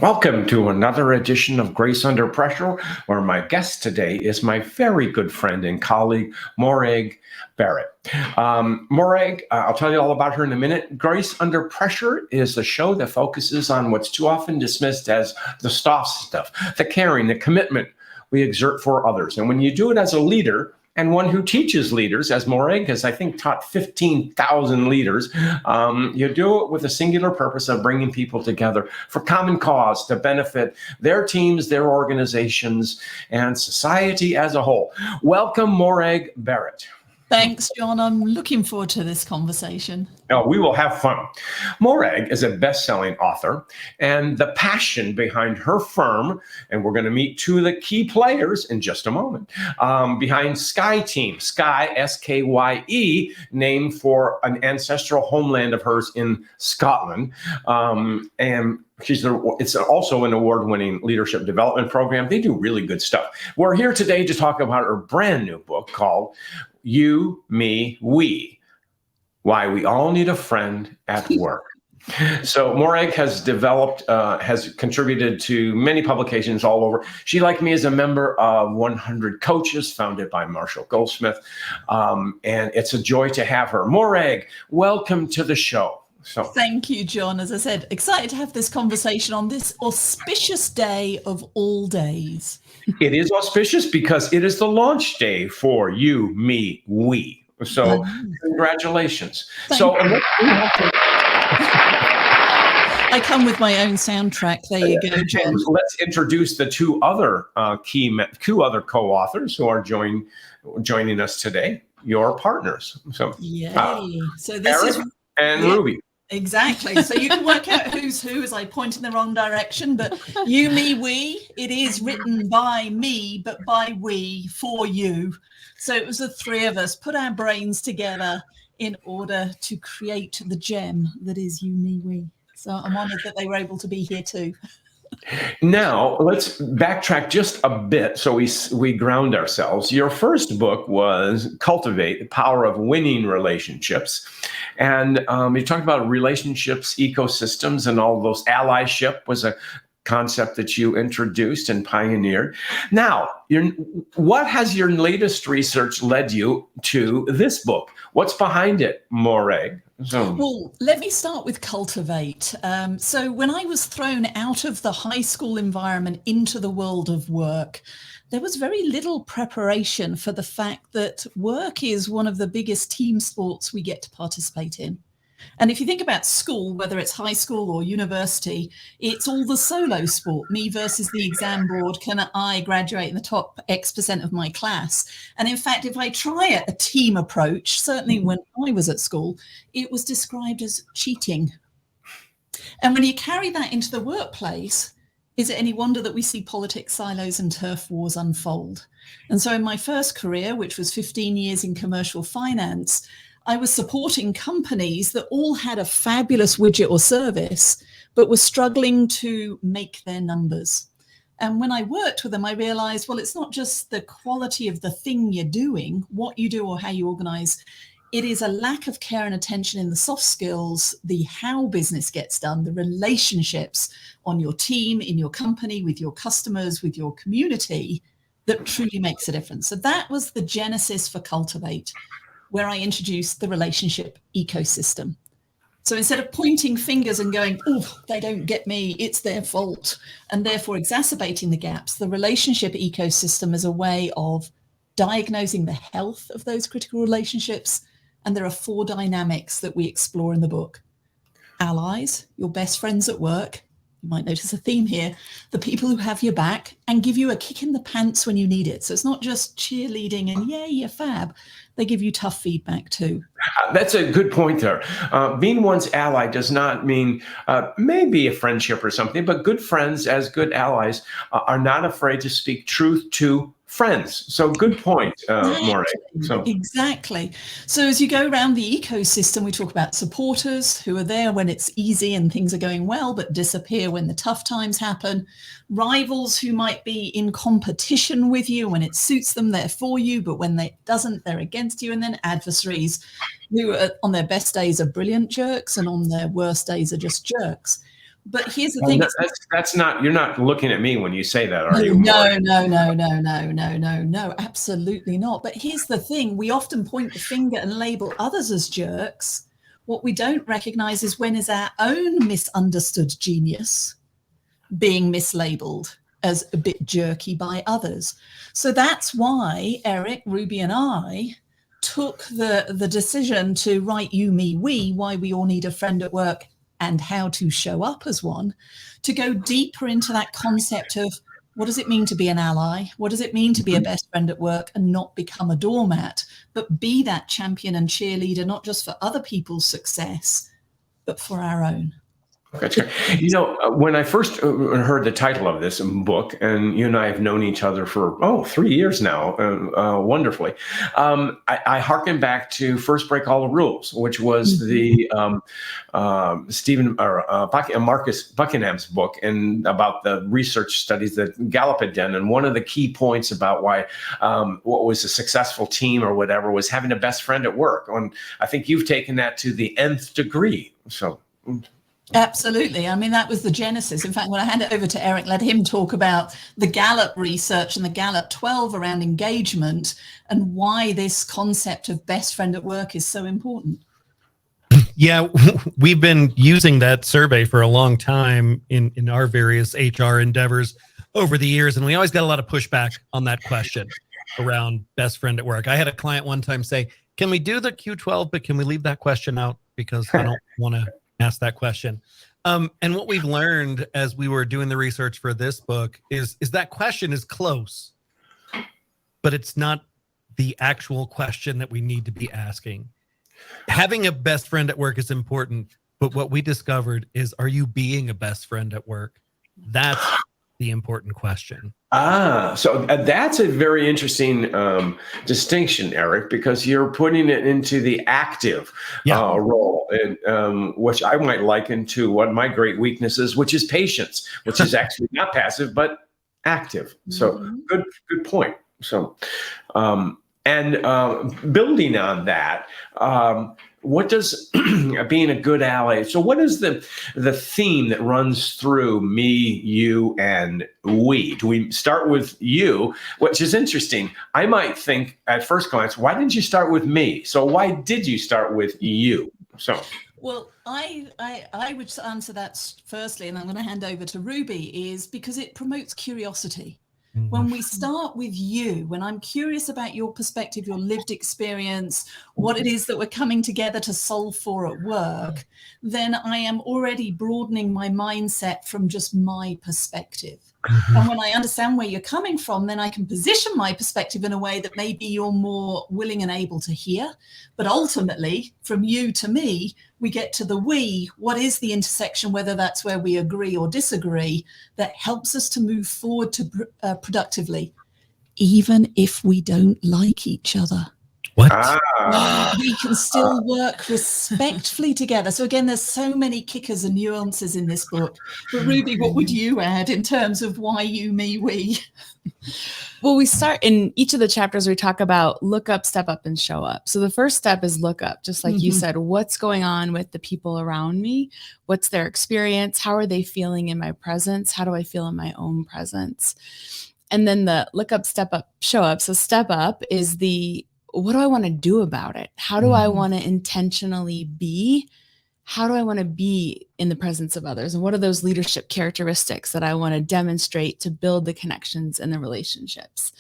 Welcome to another edition of Grace Under Pressure, where my guest today is my very good friend and colleague, Morag Barrett. Morag, I'll tell you all about her in a minute. Grace Under Pressure is a show that focuses on what's too often dismissed as the soft stuff, the caring, the commitment we exert for others. And when you do it as a leader, and one who teaches leaders, as Morag has, I think, taught 15,000 leaders. You do it with a singular purpose of bringing people together for common cause to benefit their teams, their organizations, and society as a whole. Welcome, Morag Barrett. Thanks, John. I'm looking forward to this conversation. Oh, we will have fun. Morag is a best-selling author, and the passion behind her firm, and we're going to meet two of the key players in just a moment, behind SkyeTeam, Skye, S-K-Y-E, named for an ancestral homeland of hers in Scotland. And it's also an award-winning leadership development program. They do really good stuff. We're here today to talk about her brand new book called You, Me, We, Why We All Need a Friend at Work. So Morag has contributed to many publications all over. She, like me, is a member of 100 Coaches, founded by Marshall Goldsmith. And it's a joy to have her. Morag, welcome to the show. Thank you, John. As I said, excited to have this conversation on this auspicious day of all days. It is auspicious because it is the launch day for You, Me, We. So congratulations. I come with my own soundtrack. There you go, John. Let's introduce the two other co-authors who are joining us today, your partners. So, yay. So this Eric and Ruby. Exactly. So you can work out who's who as I point in the wrong direction, but You, Me, We, it is written by me, but by we, for you. So it was the three of us put our brains together in order to create the gem that is You, Me, We. So I'm honored that they were able to be here too. Now, let's backtrack just a bit so we ground ourselves. Your first book was Cultivate, the Power of Winning Relationships. And you talked about relationships, ecosystems, and all those. Allyship was a concept that you introduced and pioneered. Now, what has your latest research led you to this book? What's behind it, Morag? Well, let me start with Cultivate. So when I was thrown out of the high school environment into the world of work, there was very little preparation for the fact that work is one of the biggest team sports we get to participate in. And if you think about school, whether it's high school or university, it's all the solo sport, me versus the exam board. Can I graduate in the top X% of my class? And in fact, if I try a team approach, certainly when I was at school, it was described as cheating. And when you carry that into the workplace, is it any wonder that we see politics, silos, and turf wars unfold? And so in my first career, which was 15 years in commercial finance, I was supporting companies that all had a fabulous widget or service, but were struggling to make their numbers. And when I worked with them, I realized, well, it's not just the quality of the thing you're doing, what you do or how you organize. It is a lack of care and attention in the soft skills, the how business gets done, the relationships on your team, in your company, with your customers, with your community, that truly makes a difference. So that was the genesis for Cultivate, where I introduced the relationship ecosystem. So instead of pointing fingers and going, oh, they don't get me, it's their fault, and therefore exacerbating the gaps, the relationship ecosystem is a way of diagnosing the health of those critical relationships. And there are 4 dynamics that we explore in the book. Allies, your best friends at work. You might notice a theme here. The people who have your back and give you a kick in the pants when you need it. So it's not just cheerleading and yay, you're fab. They give you tough feedback too. That's a good point there. Being one's ally does not mean maybe a friendship or something, but good friends, as good allies, are not afraid to speak truth to friends. So good point, Morag. Exactly. So as you go around the ecosystem, we talk about supporters who are there when it's easy and things are going well, but disappear when the tough times happen. Rivals who might be in competition with you. When it suits them, they're for you, but when it doesn't, they're against you. And then adversaries who on their best days are brilliant jerks and on their worst days are just jerks. But here's the thing. That's not, you're not looking at me when you say that, are you? No, absolutely not. But here's the thing. We often point the finger and label others as jerks. What we don't recognize is when is our own misunderstood genius being mislabeled as a bit jerky by others. So that's why Eric, Ruby, and I took the decision to write You, Me, We, Why We All Need a Friend at Work and How to Show Up as One, to go deeper into that concept of what does it mean to be an ally? What does it mean to be a best friend at work and not become a doormat, but be that champion and cheerleader, not just for other people's success, but for our own. That's great. You know, when I first heard the title of this book, and you and I have known each other for 3 years now, wonderfully, I hearken back to First Break All the Rules, which was the Marcus Buckingham's book, and about the research studies that Gallup had done. And one of the key points about why what was a successful team or whatever was having a best friend at work. And I think you've taken that to the nth degree. So. Absolutely. I mean, that was the genesis. In fact, when I hand it over to Eric, let him talk about the Gallup research and the Gallup 12 around engagement and why this concept of best friend at work is so important. Yeah, we've been using that survey for a long time in our various HR endeavors over the years, and we always got a lot of pushback on that question around best friend at work. I had a client one time say, can we do the Q12, but can we leave that question out because I don't want to ask that question. And what we've learned as we were doing the research for this book is that question is close, but it's not the actual question that we need to be asking. Having a best friend at work is important, but what we discovered is, are you being a best friend at work? That's the important question. So that's a very interesting distinction, Eric, because you're putting it into the active role, and which I might liken to one of my great weaknesses, which is patience, which is actually not passive but active. So good point. So, building on that, what does being a good ally? So, what is the theme that runs through me, you, and we? Do we start with you, which is interesting? I might think at first glance, why didn't you start with me? So, why did you start with you? So, well, I would answer that firstly, and I'm going to hand over to Ruby, is because it promotes curiosity. When we start with you, when I'm curious about your perspective, your lived experience, what it is that we're coming together to solve for at work, then I am already broadening my mindset from just my perspective. And when I understand where you're coming from, then I can position my perspective in a way that maybe you're more willing and able to hear. But ultimately, from you to me, we get to the we. What is the intersection, whether that's where we agree or disagree, that helps us to move forward to productively, even if we don't like each other? What? We can still work respectfully together. So again, there's so many kickers and nuances in this book. But Ruby, what would you add in terms of why you, me, we? Well, we start in each of the chapters, we talk about look up, step up, and show up. So the first step is look up, just like you said. What's going on with the people around me? What's their experience? How are they feeling in my presence? How do I feel in my own presence? And then the look up, step up, show up. So step up is what do I want to do about it? How do I want to intentionally be? How do I want to be in the presence of others? And what are those leadership characteristics that I want to demonstrate to build the connections and the relationships?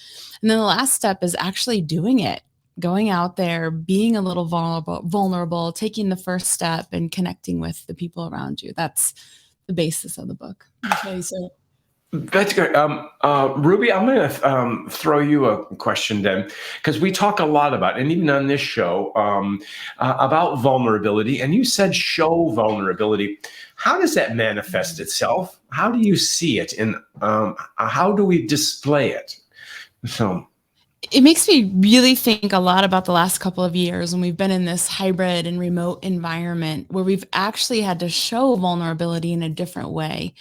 And then the last step is actually doing it, going out there, being a little vulnerable, taking the first step and connecting with the people around you. That's the basis of the book. Okay, so that's good. Ruby, I'm going to throw you a question then, because we talk a lot about, and even on this show, about vulnerability. And you said show vulnerability. How does that manifest itself? How do you see it? And how do we display it? So it makes me really think a lot about the last couple of years when we've been in this hybrid and remote environment where we've actually had to show vulnerability in a different way.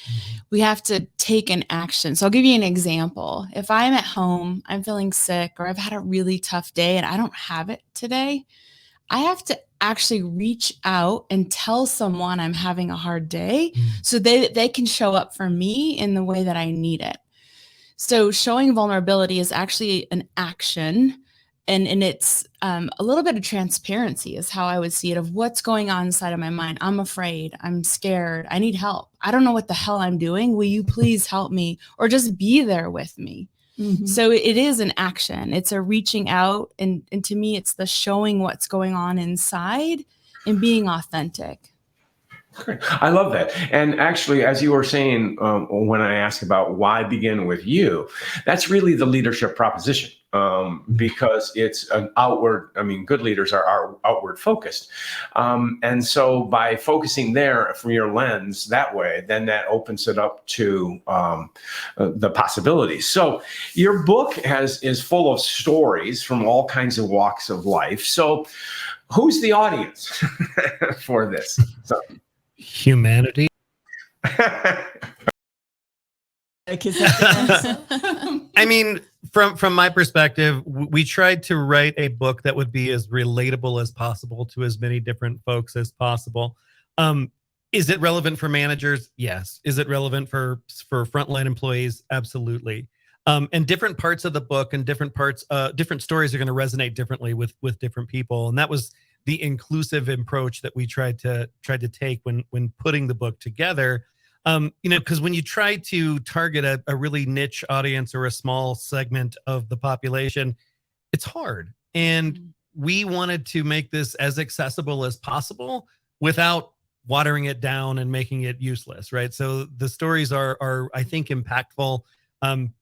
We have to take an action. So I'll give you an example. If I'm at home, I'm feeling sick, or I've had a really tough day and I don't have it today, I have to actually reach out and tell someone I'm having a hard day so they can show up for me in the way that I need it. So showing vulnerability is actually an action, and it's a little bit of transparency is how I would see it, of what's going on inside of my mind. I'm afraid, I'm scared, I need help. I don't know what the hell I'm doing. Will you please help me, or just be there with me? Mm-hmm. So it is an action. It's a reaching out. And to me, it's the showing what's going on inside and being authentic. I love that. And actually, as you were saying, when I asked about why begin with you, that's really the leadership proposition, because it's an outward, good leaders are outward focused. And so by focusing there from your lens that way, then that opens it up to the possibilities. So your book is full of stories from all kinds of walks of life. So who's the audience for this? So, humanity. I mean, from my perspective, we tried to write a book that would be as relatable as possible to as many different folks as possible. Is it relevant for managers? Yes. Is it relevant for frontline employees? Absolutely. And different parts of the book and different stories are going to resonate differently with different people. And that was the inclusive approach that we tried to take when putting the book together. Because when you try to target a really niche audience or a small segment of the population, it's hard. And we wanted to make this as accessible as possible without watering it down and making it useless, right? So the stories are I think, impactful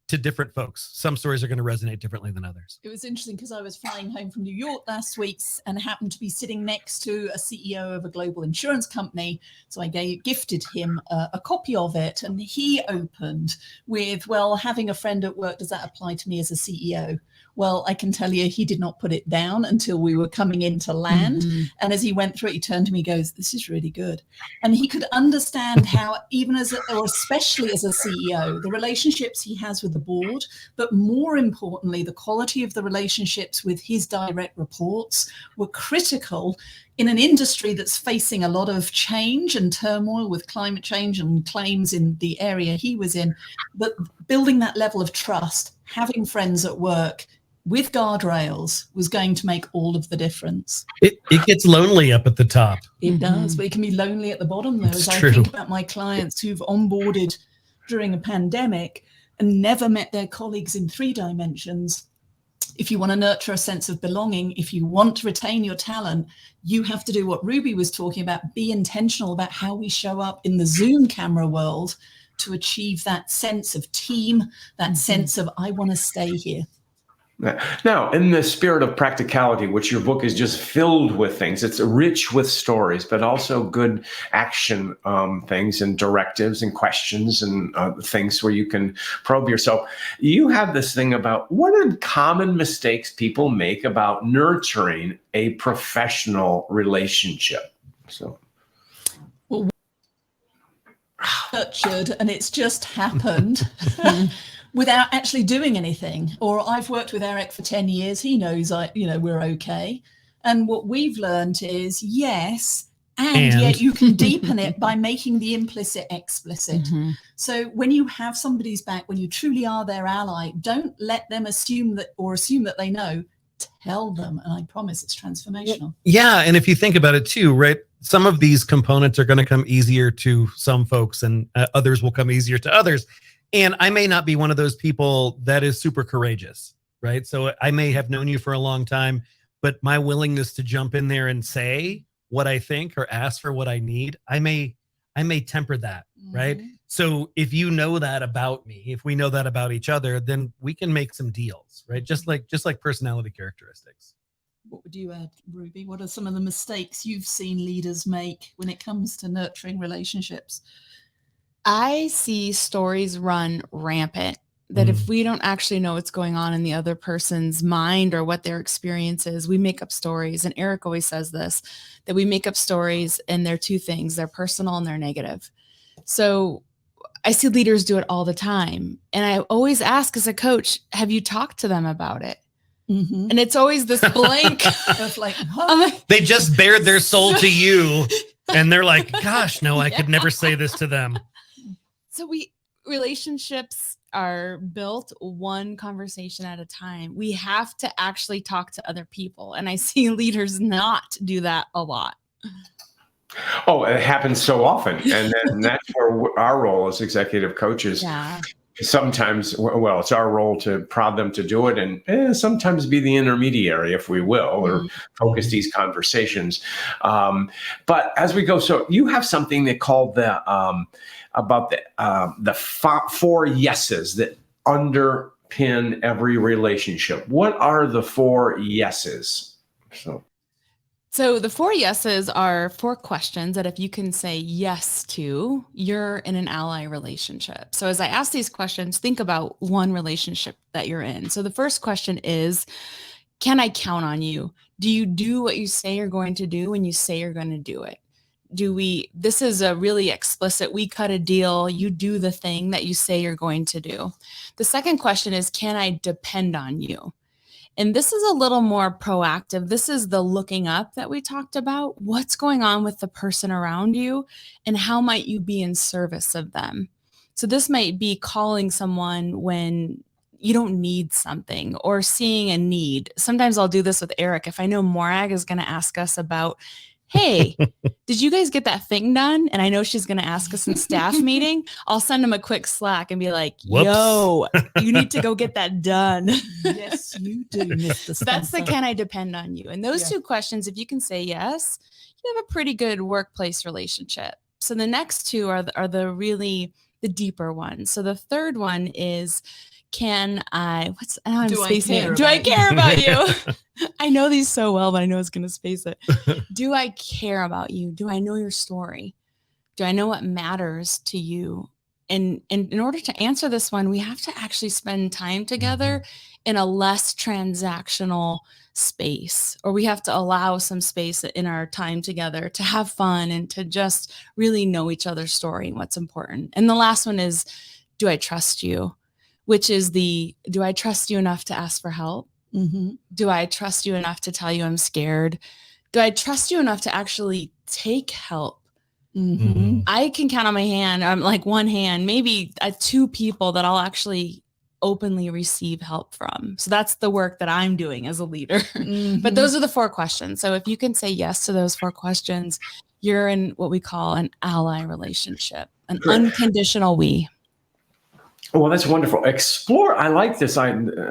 to different folks. Some stories are going to resonate differently than others. It was interesting because I was flying home from New York last week and happened to be sitting next to a CEO of a global insurance company. So I gifted him a copy of it, and he opened with, well, having a friend at work, does that apply to me as a CEO? Well, I can tell you he did not put it down until we were coming into land. Mm-hmm. And as he went through it, he turned to me and goes, this is really good. And he could understand how, even or especially as a CEO, the relationships he has with the board, but more importantly, the quality of the relationships with his direct reports were critical in an industry that's facing a lot of change and turmoil with climate change and claims in the area he was in. But building that level of trust, having friends at work with guardrails was going to make all of the difference. It gets lonely up at the top. It does, but it can be lonely at the bottom, though. As I think about my clients who've onboarded during a pandemic and never met their colleagues in 3 dimensions. If you want to nurture a sense of belonging, if you want to retain your talent, you have to do what Ruby was talking about, be intentional about how we show up in the Zoom camera world to achieve that sense of team, that sense of, I want to stay here. Now, in the spirit of practicality, which your book is just filled with things, it's rich with stories, but also good action things and directives and questions and things where you can probe yourself. You have this thing about what are common mistakes people make about nurturing a professional relationship. So, well, nurtured, and it's just happened. Without actually doing anything. Or I've worked with Eric for 10 years. He knows we're okay. And what we've learned is yes, and yet you can deepen it by making the implicit explicit. Mm-hmm. So when you have somebody's back, when you truly are their ally, don't let them assume that they know. Tell them, and I promise it's transformational. Yeah, and if you think about it too, right? Some of these components are going to come easier to some folks, and others will come easier to others. And I may not be one of those people that is super courageous, right? So I may have known you for a long time, but my willingness to jump in there and say what I think or ask for what I need, I may temper that, right? So if you know that about me, if we know that about each other, then we can make some deals, right? Just like personality characteristics. What would you add, Ruby? What are some of the mistakes you've seen leaders make when it comes to nurturing relationships? I see stories run rampant that if we don't actually know what's going on in the other person's mind or what their experience is, we make up stories. And Eric always says this, that we make up stories, and they're 2 things. They're personal and they're negative. So I see leaders do it all the time. And I always ask as a coach, have you talked to them about it? And it's always this blank of like, They just bared their soul to you. And they're like, gosh, no, I could never say this to them. So relationships are built one conversation at a time. We have to actually talk to other people. And I see leaders not do that a lot. Oh, it happens so often. And then that's where our role as executive coaches, sometimes, well, it's our role to prod them to do it and sometimes be the intermediary, if we will, or focus these conversations. But as we go, so you have something they call about the 4 yeses that underpin every relationship. What are the 4 yeses? So the 4 yeses are 4 questions that if you can say yes to, you're in an ally relationship. So as I ask these questions, think about one relationship that you're in. So the first question is, can I count on you? Do you do what you say you're going to do when you say you're going to do it? This is a really explicit, we cut a deal, you do the thing that you say you're going to do. The second question is, can I depend on you? And this is a little more proactive. This is the looking up that we talked about. What's going on with the person around you and how might you be in service of them? So this might be calling someone when you don't need something or seeing a need. Sometimes I'll do this with Eric. If I know Morag is going to ask us about, hey, did you guys get that thing done? And I know she's going to ask us in staff meeting. I'll send him a quick Slack and be like, yo, you need to go get that done. Yes, you do, Mr. So that's the Spencer. can I depend on you? And those 2 questions, if you can say yes, you have a pretty good workplace relationship. So the next 2 are the deeper ones. So the third one is, do I care about you? I know these so well, but I know it's going to space it. Do I care about you? Do I know your story? Do I know what matters to you? And in order to answer this one, we have to actually spend time together in a less transactional space, or we have to allow some space in our time together to have fun and to just really know each other's story and what's important. And the last one is, do I trust you? Which is do I trust you enough to ask for help? Do I trust you enough to tell you I'm scared? Do I trust you enough to actually take help? I can count on my hand, like one hand, maybe 2 people that I'll actually openly receive help from. So that's the work that I'm doing as a leader. But those are the 4 questions. So if you can say yes to those 4 questions, you're in what we call an ally relationship, an unconditional we. Well, that's wonderful. Explore. I like this.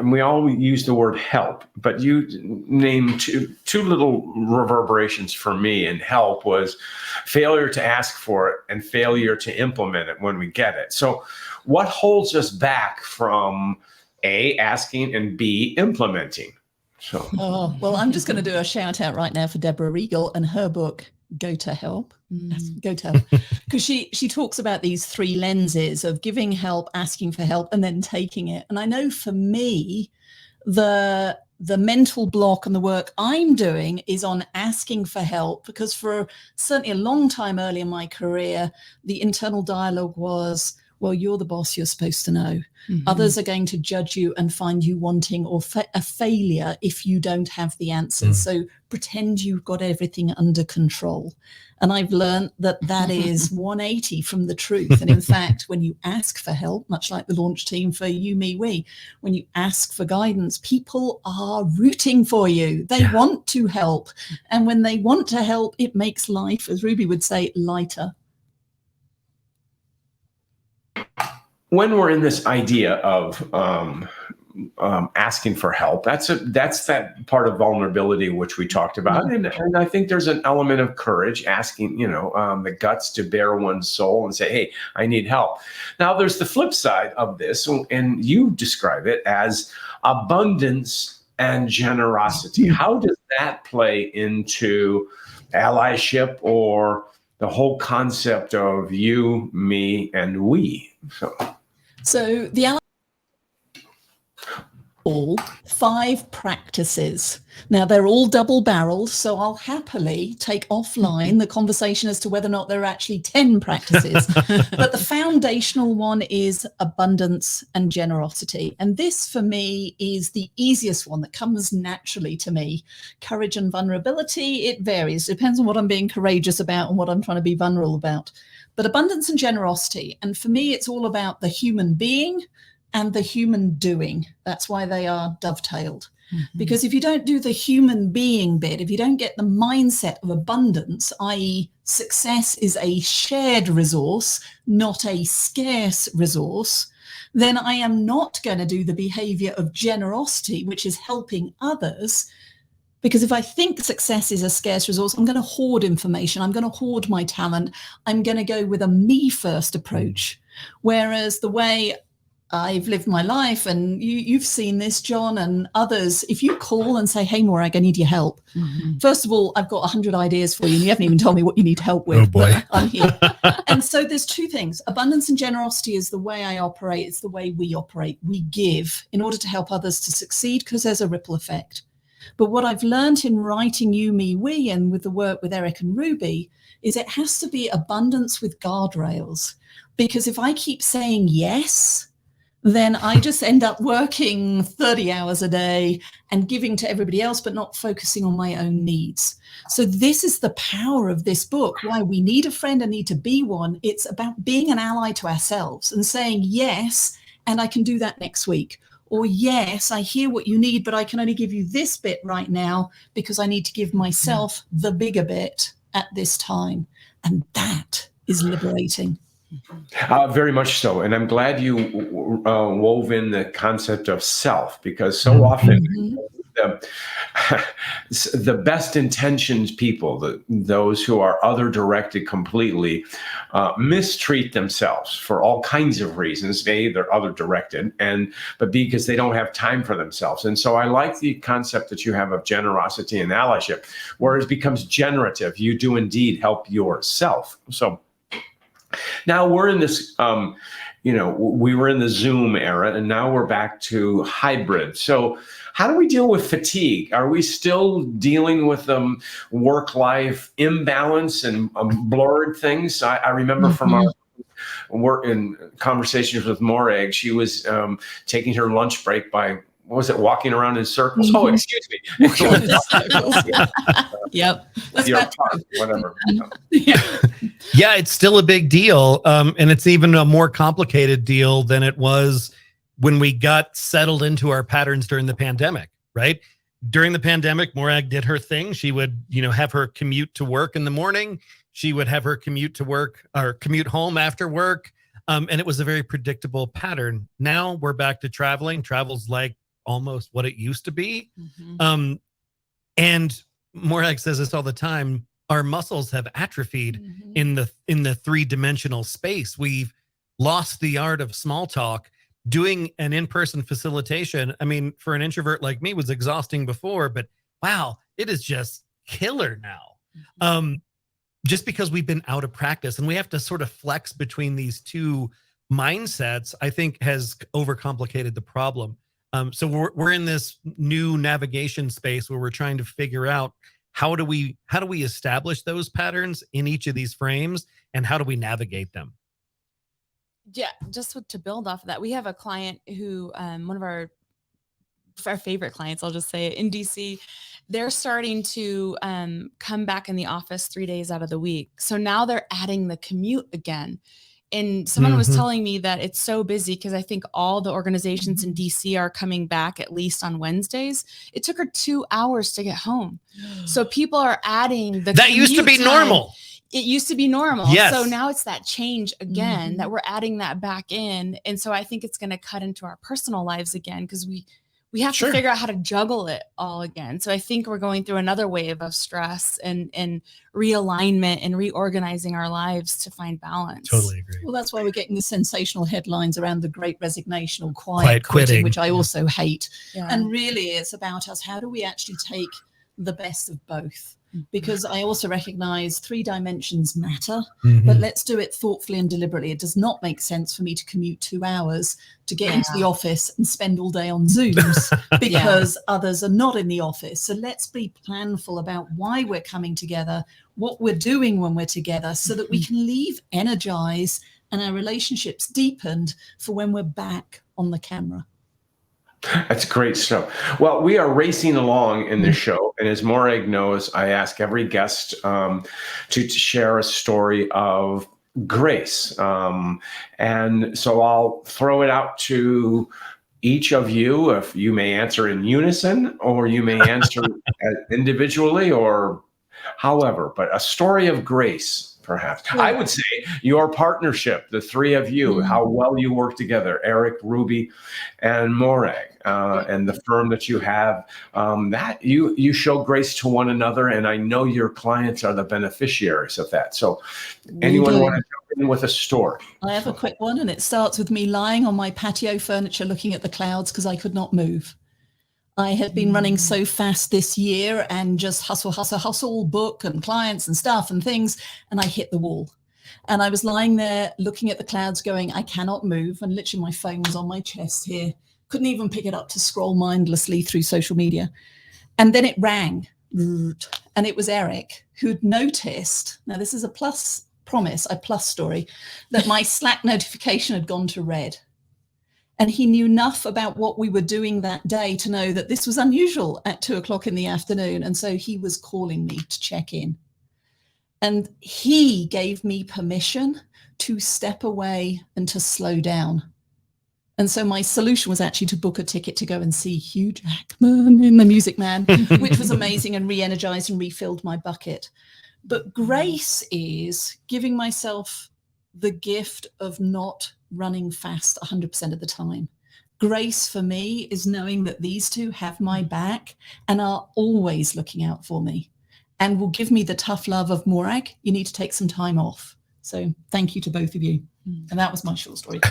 We all use the word help, but you named two little reverberations for me. And help was failure to ask for it and failure to implement it when we get it. So what holds us back from A, asking, and B, implementing? So, well, I'm just going to do a shout out right now for Deborah Regal and her book, Go to Help. Go to Help. Because she talks about these 3 lenses of giving help, asking for help, and then taking it. And I know for me, the mental block and the work I'm doing is on asking for help, because for certainly a long time early in my career, the internal dialogue was, well, you're the boss, you're supposed to know. Others are going to judge you and find you wanting or a failure if you don't have the answers. So pretend you've got everything under control. And I've learned that is 180 from the truth. And in fact, when you ask for help, much like the launch team for You, Me, We, when you ask for guidance, people are rooting for you. They want to help. And when they want to help, it makes life, as Ruby would say, lighter. when we're in this idea of asking for help, that's that part of vulnerability which we talked about, and I think there's an element of courage, asking, the guts to bare one's soul and say, hey, I need help. Now there's the flip side of this, and you describe it as abundance and generosity. How does that play into allyship or the whole concept of you, me, and we? So the all 5 practices. Now, they're all double-barreled, so I'll happily take offline the conversation as to whether or not there are actually 10 practices. But the foundational one is abundance and generosity. And this, for me, is the easiest one that comes naturally to me. Courage and vulnerability, it varies. It depends on what I'm being courageous about and what I'm trying to be vulnerable about. But abundance and generosity, and for me, it's all about the human being and the human doing. That's why they are dovetailed. Mm-hmm. Because if you don't do the human being bit, if you don't get the mindset of abundance, i.e. success is a shared resource, not a scarce resource, then I am not going to do the behavior of generosity, which is helping others. Because if I think success is a scarce resource, I'm going to hoard information. I'm going to hoard my talent. I'm going to go with a me first approach. Whereas the way I've lived my life, and you've seen this, John, and others, if you call and say, hey, Morag, I need your help. Mm-hmm. First of all, I've got 100 ideas for you, and you haven't even told me what you need help with. Oh, boy. But I'm here. And so there's 2 things. Abundance and generosity is the way I operate. It's the way we operate. We give in order to help others to succeed, because there's a ripple effect. But what I've learned in writing You, Me, We, and with the work with Eric and Ruby, is it has to be abundance with guardrails. Because if I keep saying yes, then I just end up working 30 hours a day and giving to everybody else, but not focusing on my own needs. So this is the power of this book, why we need a friend and need to be one. It's about being an ally to ourselves and saying, yes, and I can do that next week. Or yes, I hear what you need, but I can only give you this bit right now because I need to give myself the bigger bit at this time. And that is liberating. Very much so. And I'm glad you wove in the concept of self, because so often the best intentions people, those who are other directed completely, mistreat themselves for all kinds of reasons. A, they're other directed, but B, because they don't have time for themselves. And so I like the concept that you have of generosity and allyship, where it becomes generative. You do indeed help yourself. So now we're in this, we were in the Zoom era, and now we're back to hybrid. So how do we deal with fatigue? Are we still dealing with work-life imbalance and blurred things? I remember from our work in conversations with Morag, she was taking her lunch break by, what was it, walking around in circles? Mm-hmm. Oh, excuse me. Yep. Whatever. Yeah, it's still a big deal. And it's even a more complicated deal than it was when we got settled into our patterns during the pandemic, right? During the pandemic, Morag did her thing. She would, have her commute to work in the morning. She would have her commute to work or commute home after work. And it was a very predictable pattern. Now we're back to traveling. Travel's like almost what it used to be. Mm-hmm. And Morag says this all the time, our muscles have atrophied in the 3-dimensional space. We've lost the art of small talk. Doing an in-person facilitation, I mean, for an introvert like me, was exhausting before, but wow, it is just killer now. Just because we've been out of practice, and we have to sort of flex between these 2 mindsets, I think has overcomplicated the problem. So we're in this new navigation space where we're trying to figure out how do we establish those patterns in each of these frames, and how do we navigate them? Yeah, just to build off of that, we have a client who, one of our favorite clients, I'll just say it, in DC, they're starting to come back in the office 3 days out of the week. So now they're adding the commute again. And someone was telling me that it's so busy because I think all the organizations in DC are coming back at least on Wednesdays. It took her 2 hours to get home. So people are adding the that used to be time. Normal. It used to be normal. Yes. So now it's that change again that we're adding that back in. And so I think it's going to cut into our personal lives again, because we have to figure out how to juggle it all again. So I think we're going through another wave of stress and realignment and reorganizing our lives to find balance. Totally agree. Well, that's why we're getting the sensational headlines around the Great Resignation or quiet quitting, which I also hate. Yeah. And really it's about us. How do we actually take the best of both? because I also recognize 3 dimensions matter, Mhm. but let's do it thoughtfully and deliberately. It does not make sense for me to commute 2 hours to get into the office and spend all day on Zooms because others are not in the office. So let's be planful about why we're coming together, what we're doing when we're together, so that we can leave energized and our relationships deepened for when we're back on the camera. That's great stuff. Well, we are racing along in this show, and as Morag knows, I ask every guest to share a story of grace. And so I'll throw it out to each of you. If you may answer in unison, or you may answer individually, or however, but a story of grace. Perhaps I would say your partnership, the 3 of you, how well you work together, Eric, Ruby, and Morag, and the firm that you have, that you show grace to one another, and I know your clients are the beneficiaries of that. So anyone want to jump in with a story? I have a quick one, and it starts with me lying on my patio furniture looking at the clouds because I could not move. I had been running so fast this year and just hustle, book and clients and stuff and things, and I hit the wall. And I was lying there looking at the clouds going, I cannot move. And literally my phone was on my chest here. Couldn't even pick it up to scroll mindlessly through social media. And then it rang. And it was Eric, who'd noticed, now this is a plus story, that my Slack notification had gone to red. And he knew enough about what we were doing that day to know that this was unusual at 2:00 in the afternoon. And so he was calling me to check in. And he gave me permission to step away and to slow down. And so my solution was actually to book a ticket to go and see Hugh Jackman in The Music Man, which was amazing and re-energized and refilled my bucket. But grace is giving myself the gift of not running fast 100% of the time. Grace for me is knowing that these 2 have my back and are always looking out for me and will give me the tough love of Morag. You need to take some time off. So thank you to both of you. And that was my short story.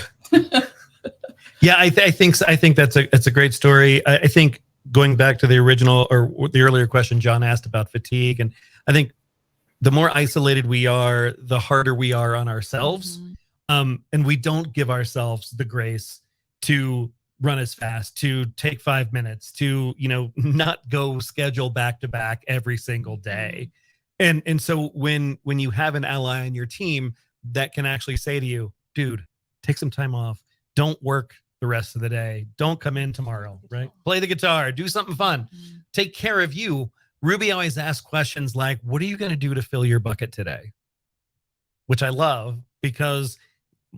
Yeah, I think that's a great story. I think going back to the original or the earlier question John asked about fatigue, and I think the more isolated we are, the harder we are on ourselves. And we don't give ourselves the grace to run as fast, to take 5 minutes, to, not go schedule back to back every single day. And so when you have an ally on your team that can actually say to you, dude, take some time off, don't work the rest of the day, don't come in tomorrow, right? Play the guitar, do something fun, take care of you. Ruby always asks questions like, what are you going to do to fill your bucket today? Which I love, because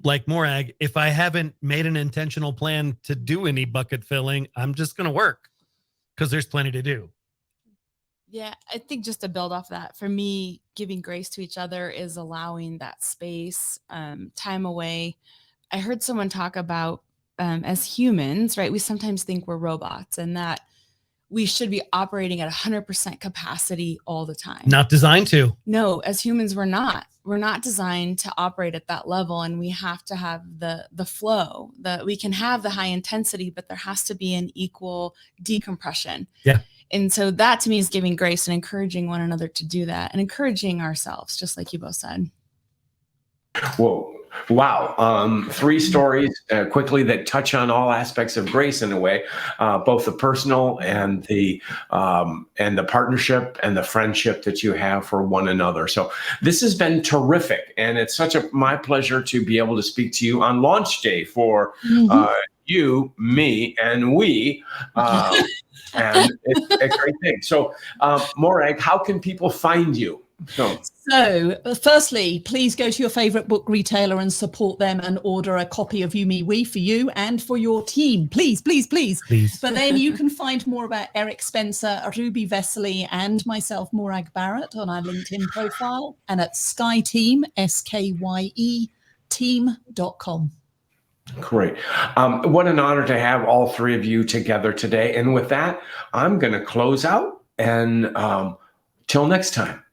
like Morag, if I haven't made an intentional plan to do any bucket filling, I'm just going to work because there's plenty to do. Yeah, I think just to build off that, for me, giving grace to each other is allowing that space, time away. I heard someone talk about as humans, right? We sometimes think we're robots and that we should be operating at 100% capacity all the time. Not designed to. No, as humans, we're not. We're not designed to operate at that level, and we have to have the flow. That we can have the high intensity, but there has to be an equal decompression. Yeah. And so that to me is giving grace and encouraging one another to do that and encouraging ourselves, just like you both said. Whoa. Wow. 3 stories quickly that touch on all aspects of grace in a way, both the personal and the partnership and the friendship that you have for one another. So this has been terrific. And it's my pleasure to be able to speak to you on launch day for you, me, and we. And it's a great thing. So Morag, how can people find you? So firstly, please go to your favorite book retailer and support them and order a copy of You, Me, We for you and for your team. Please. But then you can find more about Eric Spencer, Ruby Vesely, and myself, Morag Barrett, on our LinkedIn profile and at SkyeTeam, SKYE team.com. Great. What an honor to have all 3 of you together today. And with that, I'm going to close out and till next time.